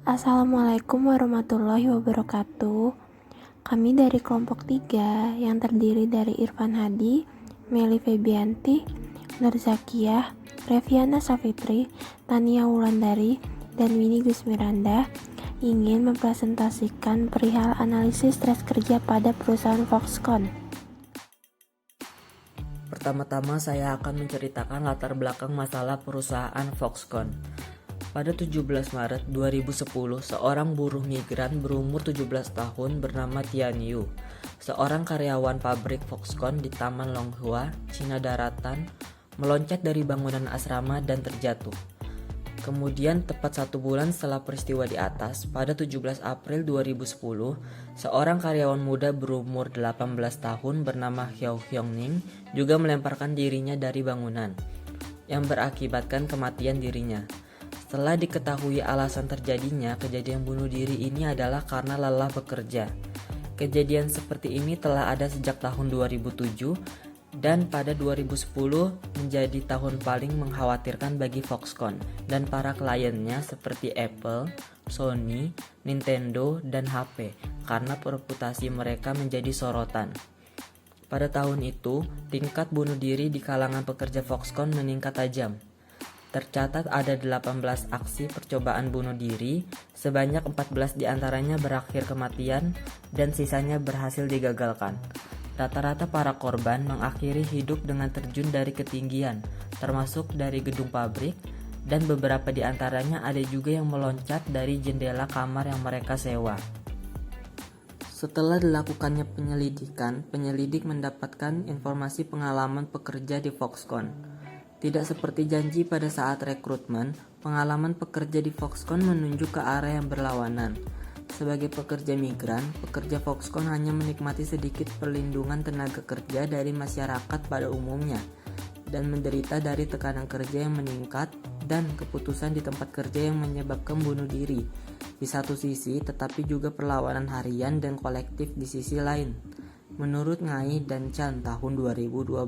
Assalamualaikum warahmatullahi wabarakatuh. Kami dari kelompok 3 yang terdiri dari Irfan Hadi, Meli Febianti, Nur Zakiyah, Reviana Safitri, Tania Wulandari, dan Winnie Gusmiranda ingin mempresentasikan perihal analisis stres kerja pada perusahaan Foxconn. Pertama-tama saya akan menceritakan latar belakang masalah perusahaan Foxconn. Pada 17 Maret 2010, seorang buruh migran berumur 17 tahun bernama Tian Yu, seorang karyawan pabrik Foxconn di Taman Longhua, Cina Daratan, meloncat dari bangunan asrama dan terjatuh. Kemudian tepat 1 bulan setelah peristiwa di atas, pada 17 April 2010, seorang karyawan muda berumur 18 tahun bernama Xiao Hyongning juga melemparkan dirinya dari bangunan, yang berakibatkan kematian dirinya. Setelah diketahui alasan terjadinya kejadian bunuh diri ini adalah karena lelah bekerja. Kejadian seperti ini telah ada sejak tahun 2007 dan pada 2010 menjadi tahun paling mengkhawatirkan bagi Foxconn dan para kliennya seperti Apple, Sony, Nintendo, dan HP karena reputasi mereka menjadi sorotan. Pada tahun itu, tingkat bunuh diri di kalangan pekerja Foxconn meningkat tajam. Tercatat ada 18 aksi percobaan bunuh diri, sebanyak 14 diantaranya berakhir kematian dan sisanya berhasil digagalkan. Rata-rata para korban mengakhiri hidup dengan terjun dari ketinggian, termasuk dari gedung pabrik, dan beberapa diantaranya ada juga yang meloncat dari jendela kamar yang mereka sewa. Setelah dilakukannya penyelidikan, penyelidik mendapatkan informasi pengalaman pekerja di Foxconn. Tidak seperti janji pada saat rekrutmen, pengalaman pekerja di Foxconn menunjuk ke arah yang berlawanan. Sebagai pekerja migran, pekerja Foxconn hanya menikmati sedikit perlindungan tenaga kerja dari masyarakat pada umumnya dan menderita dari tekanan kerja yang meningkat dan keputusan di tempat kerja yang menyebabkan bunuh diri di satu sisi, tetapi juga perlawanan harian dan kolektif di sisi lain. Menurut Ngai dan Chan tahun 2012,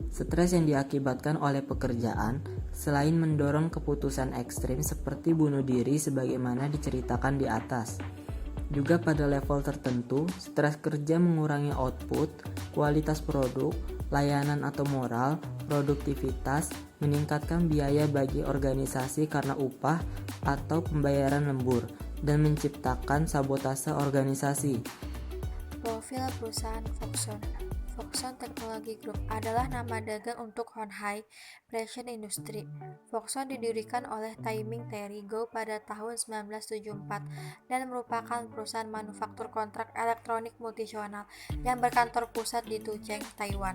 stres yang diakibatkan oleh pekerjaan selain mendorong keputusan ekstrim seperti bunuh diri sebagaimana diceritakan di atas. Juga pada level tertentu, stres kerja mengurangi output, kualitas produk, layanan atau moral, produktivitas, meningkatkan biaya bagi organisasi karena upah atau pembayaran lembur, dan menciptakan sabotase organisasi. Profil perusahaan Foxconn. Foxconn Technology Group adalah nama dagang untuk Honhai Precision Industry. Foxconn didirikan oleh Taiming Terry Gou pada tahun 1974 dan merupakan perusahaan manufaktur kontrak elektronik multinasional yang berkantor pusat di Tucheng, Taiwan.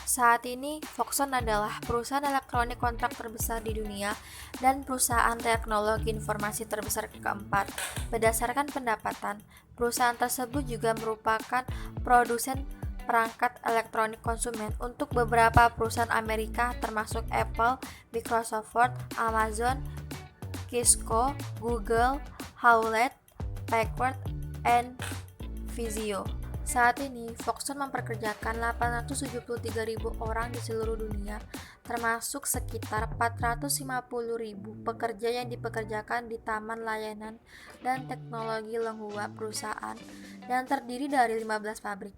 Saat ini, Foxconn adalah perusahaan elektronik kontrak terbesar di dunia dan perusahaan teknologi informasi terbesar keempat. Berdasarkan pendapatan, perusahaan tersebut juga merupakan produsen perangkat elektronik konsumen untuk beberapa perusahaan Amerika termasuk Apple, Microsoft Word, Amazon, Cisco, Google, Hewlett Packard, and Vizio. Saat ini, Foxconn mempekerjakan 873.000 orang di seluruh dunia, termasuk sekitar 450.000 pekerja yang dipekerjakan di Taman Layanan dan Teknologi Longhua perusahaan yang terdiri dari 15 pabrik.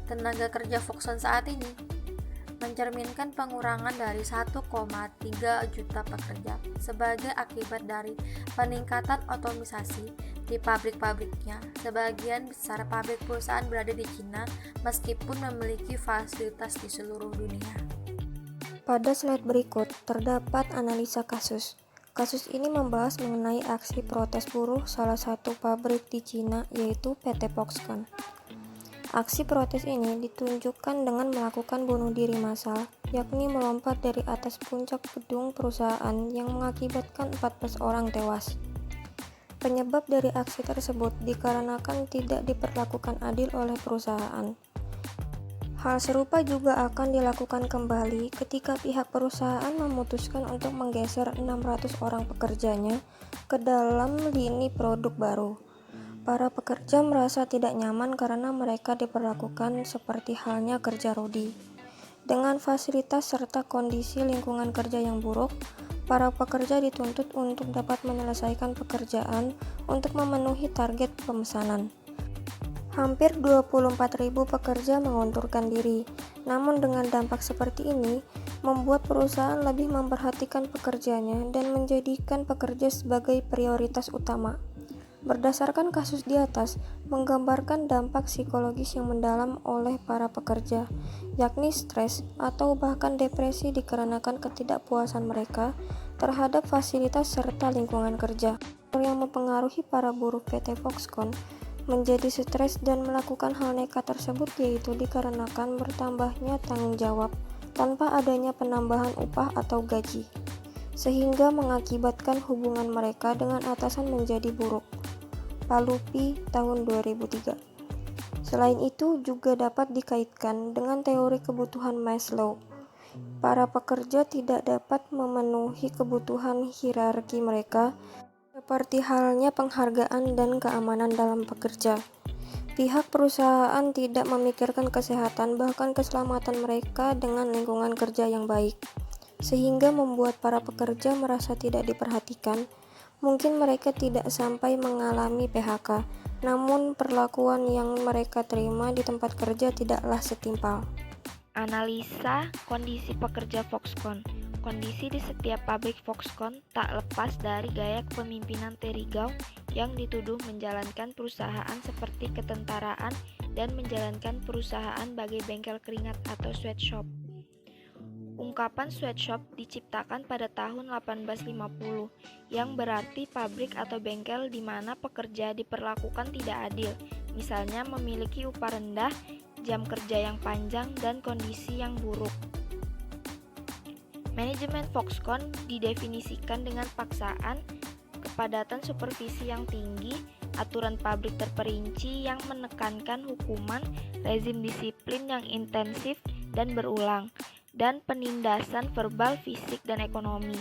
Tenaga kerja Foxconn saat ini mencerminkan pengurangan dari 1,3 juta pekerja sebagai akibat dari peningkatan otomisasi di pabrik-pabriknya. Sebagian besar pabrik perusahaan berada di Cina meskipun memiliki fasilitas di seluruh dunia. Pada slide berikut terdapat analisa kasus. Kasus ini membahas mengenai aksi protes buruh salah satu pabrik di Cina yaitu PT Foxconn. Aksi protes ini ditunjukkan dengan melakukan bunuh diri massal, yakni melompat dari atas puncak gedung perusahaan yang mengakibatkan 14 orang tewas. Penyebab dari aksi tersebut dikarenakan tidak diperlakukan adil oleh perusahaan. Hal serupa juga akan dilakukan kembali ketika pihak perusahaan memutuskan untuk menggeser 600 orang pekerjanya ke dalam lini produk baru. Para pekerja merasa tidak nyaman karena mereka diperlakukan seperti halnya kerja rodi. Dengan fasilitas serta kondisi lingkungan kerja yang buruk, para pekerja dituntut untuk dapat menyelesaikan pekerjaan untuk memenuhi target pemesanan. Hampir 24.000 pekerja mengundurkan diri. Namun dengan dampak seperti ini, membuat perusahaan lebih memperhatikan pekerjanya dan menjadikan pekerja sebagai prioritas utama. Berdasarkan kasus di atas, menggambarkan dampak psikologis yang mendalam oleh para pekerja, yakni stres atau bahkan depresi dikarenakan ketidakpuasan mereka terhadap fasilitas serta lingkungan kerja. Yang mempengaruhi para buruh PT Foxconn menjadi stres dan melakukan hal nekat tersebut yaitu dikarenakan bertambahnya tanggung jawab tanpa adanya penambahan upah atau gaji, sehingga mengakibatkan hubungan mereka dengan atasan menjadi buruk. Palupi tahun 2003. Selain itu juga dapat dikaitkan dengan teori kebutuhan Maslow. Para pekerja tidak dapat memenuhi kebutuhan hierarki mereka, seperti halnya penghargaan dan keamanan dalam bekerja. Pihak perusahaan tidak memikirkan kesehatan bahkan keselamatan mereka dengan lingkungan kerja yang baik, sehingga membuat para pekerja merasa tidak diperhatikan. Mungkin mereka tidak sampai mengalami PHK, namun perlakuan yang mereka terima di tempat kerja tidaklah setimpal. Analisa kondisi pekerja Foxconn. Kondisi di setiap pabrik Foxconn tak lepas dari gaya kepemimpinan Terry Gou yang dituduh menjalankan perusahaan seperti ketentaraan dan menjalankan perusahaan bagai bengkel keringat atau sweatshop. Ungkapan sweatshop diciptakan pada tahun 1850, yang berarti pabrik atau bengkel di mana pekerja diperlakukan tidak adil, misalnya memiliki upah rendah, jam kerja yang panjang, dan kondisi yang buruk. Manajemen Foxconn didefinisikan dengan paksaan, kepadatan supervisi yang tinggi, aturan pabrik terperinci yang menekankan hukuman, rezim disiplin yang intensif dan berulang, dan penindasan verbal, fisik, dan ekonomi.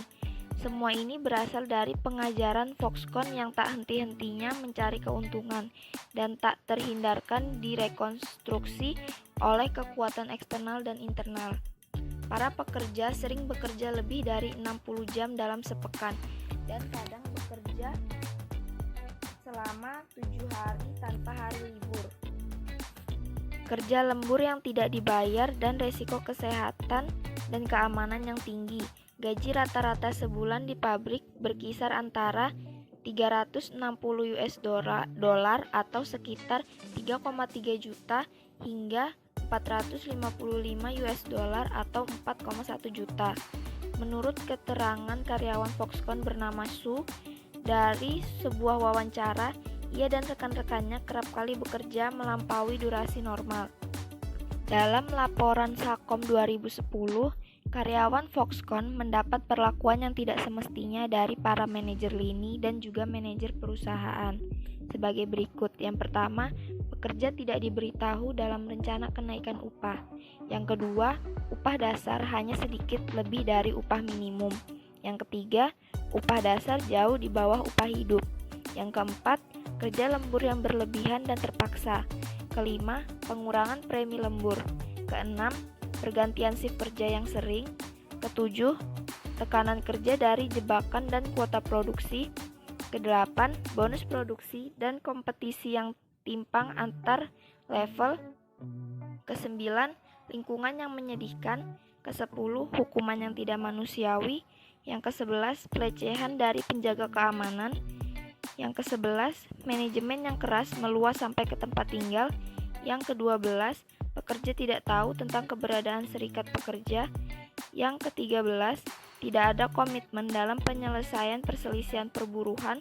Semua ini berasal dari pengajaran Foxconn yang tak henti-hentinya mencari keuntungan dan tak terhindarkan direkonstruksi oleh kekuatan eksternal dan internal. Para pekerja sering bekerja lebih dari 60 jam dalam sepekan dan kadang bekerja selama 7 hari tanpa hari libur. Kerja lembur yang tidak dibayar dan resiko kesehatan dan keamanan yang tinggi. Gaji rata-rata sebulan di pabrik berkisar antara 360 US dolar atau sekitar 3,3 juta hingga 455 US dolar atau 4,1 juta. Menurut keterangan karyawan Foxconn bernama Su, dari sebuah wawancara, ia dan rekan-rekannya kerap kali bekerja melampaui durasi normal. Dalam laporan Sakom 2010, karyawan Foxconn mendapat perlakuan yang tidak semestinya dari para manajer lini dan juga manajer perusahaan. Sebagai berikut. Yang pertama, pekerja tidak diberitahu dalam rencana kenaikan upah. Yang kedua, upah dasar hanya sedikit lebih dari upah minimum. Yang ketiga, upah dasar jauh di bawah upah hidup. Yang keempat, kerja lembur yang berlebihan dan terpaksa. Kelima, pengurangan premi lembur. Keenam, pergantian shift kerja yang sering. Ketujuh, tekanan kerja dari jebakan dan kuota produksi. Kedelapan, bonus produksi dan kompetisi yang timpang antar level. Kesembilan, lingkungan yang menyedihkan. Kesepuluh, hukuman yang tidak manusiawi. Yang ke-11, pelecehan dari penjaga keamanan. Yang ke-11, manajemen yang keras meluas sampai ke tempat tinggal. Yang ke-12, pekerja tidak tahu tentang keberadaan serikat pekerja. Yang ke-13, tidak ada komitmen dalam penyelesaian perselisihan perburuhan.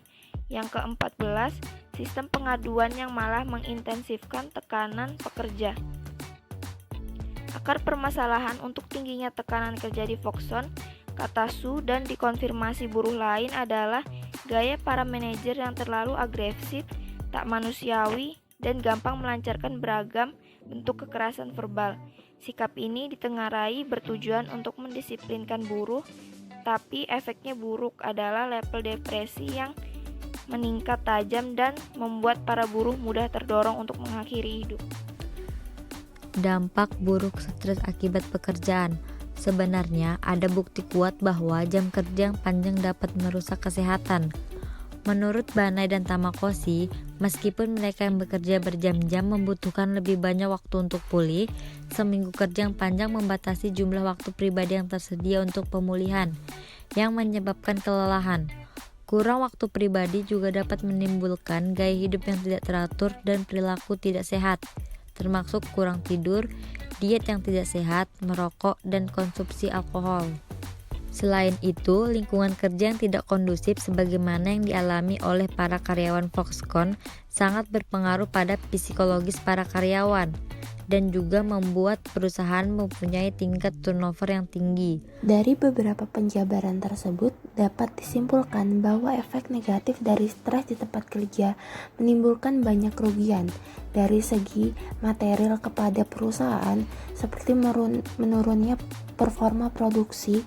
Yang ke-14, sistem pengaduan yang malah mengintensifkan tekanan pekerja. Akar permasalahan untuk tingginya tekanan kerja di Foxconn, kata Su dan dikonfirmasi buruh lain adalah gaya para manajer yang terlalu agresif, tak manusiawi, dan gampang melancarkan beragam bentuk kekerasan verbal. Sikap ini ditengarai bertujuan untuk mendisiplinkan buruh, tapi efeknya buruk adalah level depresi yang meningkat tajam dan membuat para buruh mudah terdorong untuk mengakhiri hidup. Dampak buruk stres akibat pekerjaan. Sebenarnya ada bukti kuat bahwa jam kerja yang panjang dapat merusak kesehatan. Menurut Banai dan Tamakoshi, meskipun mereka yang bekerja berjam-jam membutuhkan lebih banyak waktu untuk pulih, seminggu kerja yang panjang membatasi jumlah waktu pribadi yang tersedia untuk pemulihan, yang menyebabkan kelelahan. Kurang waktu pribadi juga dapat menimbulkan gaya hidup yang tidak teratur dan perilaku tidak sehat, termasuk kurang tidur, diet yang tidak sehat, merokok, dan konsumsi alkohol. Selain itu, lingkungan kerja yang tidak kondusif sebagaimana yang dialami oleh para karyawan Foxconn sangat berpengaruh pada psikologis para karyawan dan juga membuat perusahaan mempunyai tingkat turnover yang tinggi. Dari beberapa penjabaran tersebut, dapat disimpulkan bahwa efek negatif dari stres di tempat kerja menimbulkan banyak kerugian dari segi material kepada perusahaan, seperti menurunnya performa produksi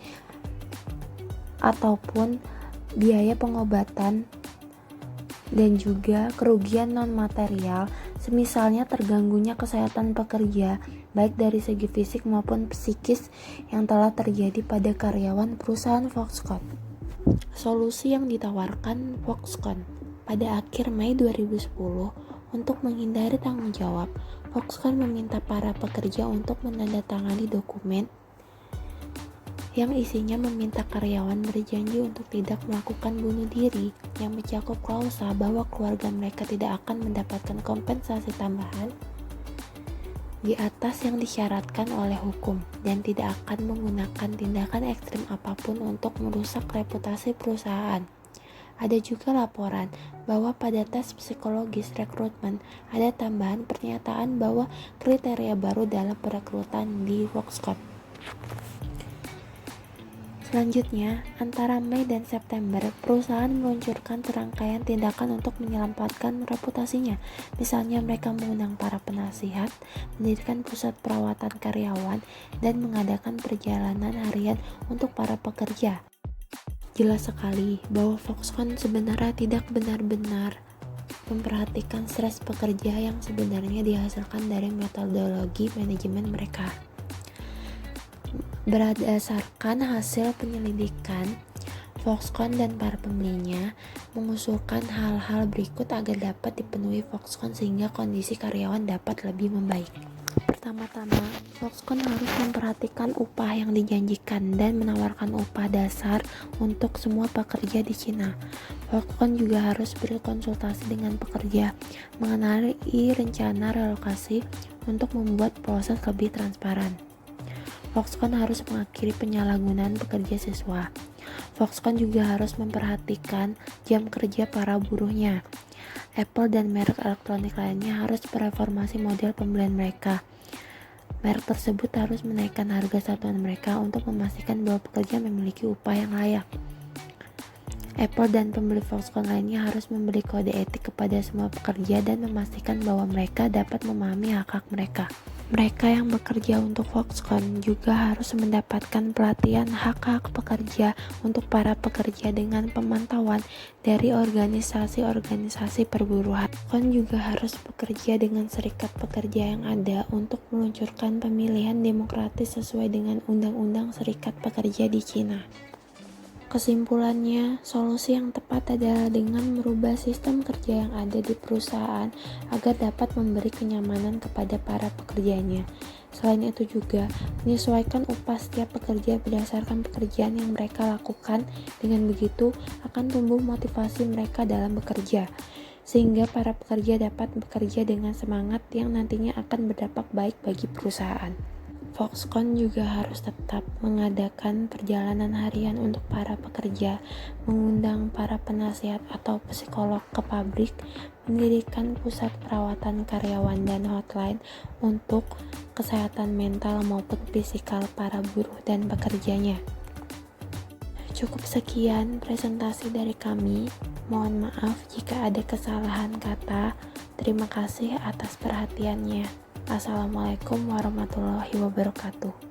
ataupun biaya pengobatan, dan juga kerugian non-material, semisalnya terganggunya kesehatan pekerja, baik dari segi fisik maupun psikis yang telah terjadi pada karyawan perusahaan Foxconn. Solusi yang ditawarkan Foxconn pada akhir Mei 2010 untuk menghindari tanggung jawab, Foxconn meminta para pekerja untuk menandatangani dokumen yang isinya meminta karyawan berjanji untuk tidak melakukan bunuh diri, yang mencakup klausa bahwa keluarga mereka tidak akan mendapatkan kompensasi tambahan di atas yang disyaratkan oleh hukum, dan tidak akan menggunakan tindakan ekstrim apapun untuk merusak reputasi perusahaan. Ada juga laporan bahwa pada tes psikologis rekrutmen ada tambahan pernyataan bahwa kriteria baru dalam perekrutan di Foxconn. Selanjutnya, antara Mei dan September, perusahaan meluncurkan serangkaian tindakan untuk menyelamatkan reputasinya. Misalnya mereka mengundang para penasihat, mendirikan pusat perawatan karyawan, dan mengadakan perjalanan harian untuk para pekerja. Jelas sekali bahwa Foxconn sebenarnya tidak benar-benar memperhatikan stres pekerja yang sebenarnya dihasilkan dari metodologi manajemen mereka. Berdasarkan hasil penyelidikan, Foxconn dan para pembelinya mengusulkan hal-hal berikut agar dapat dipenuhi Foxconn sehingga kondisi karyawan dapat lebih membaik. Pertama-tama, Foxconn harus memperhatikan upah yang dijanjikan dan menawarkan upah dasar untuk semua pekerja di Cina. Foxconn juga harus berkonsultasi dengan pekerja mengenai rencana relokasi untuk membuat proses lebih transparan. Foxconn harus mengakhiri penyalahgunaan pekerja siswa. Foxconn juga harus memperhatikan jam kerja para buruhnya. Apple dan merek elektronik lainnya harus mereformasi model pembelian mereka. Merek tersebut harus menaikkan harga satuan mereka untuk memastikan bahwa pekerja memiliki upah yang layak. Apple dan pembeli Foxconn lainnya harus memberi kode etik kepada semua pekerja dan memastikan bahwa mereka dapat memahami hak-hak mereka. Mereka yang bekerja untuk Foxconn juga harus mendapatkan pelatihan hak-hak pekerja untuk para pekerja dengan pemantauan dari organisasi-organisasi perburuhan. Foxconn juga harus bekerja dengan serikat pekerja yang ada untuk meluncurkan pemilihan demokratis sesuai dengan Undang-Undang Serikat Pekerja di Cina. Kesimpulannya, solusi yang tepat adalah dengan merubah sistem kerja yang ada di perusahaan agar dapat memberi kenyamanan kepada para pekerjanya. Selain itu juga, menyesuaikan upah setiap pekerja berdasarkan pekerjaan yang mereka lakukan. Dengan begitu, akan tumbuh motivasi mereka dalam bekerja, sehingga para pekerja dapat bekerja dengan semangat yang nantinya akan berdampak baik bagi perusahaan. Foxconn juga harus tetap mengadakan perjalanan harian untuk para pekerja, mengundang para penasihat atau psikolog ke pabrik, mendirikan pusat perawatan karyawan dan hotline untuk kesehatan mental maupun fisikal para buruh dan pekerjanya. Cukup sekian presentasi dari kami. Mohon maaf jika ada kesalahan kata. Terima kasih atas perhatiannya. Assalamualaikum warahmatullahi wabarakatuh.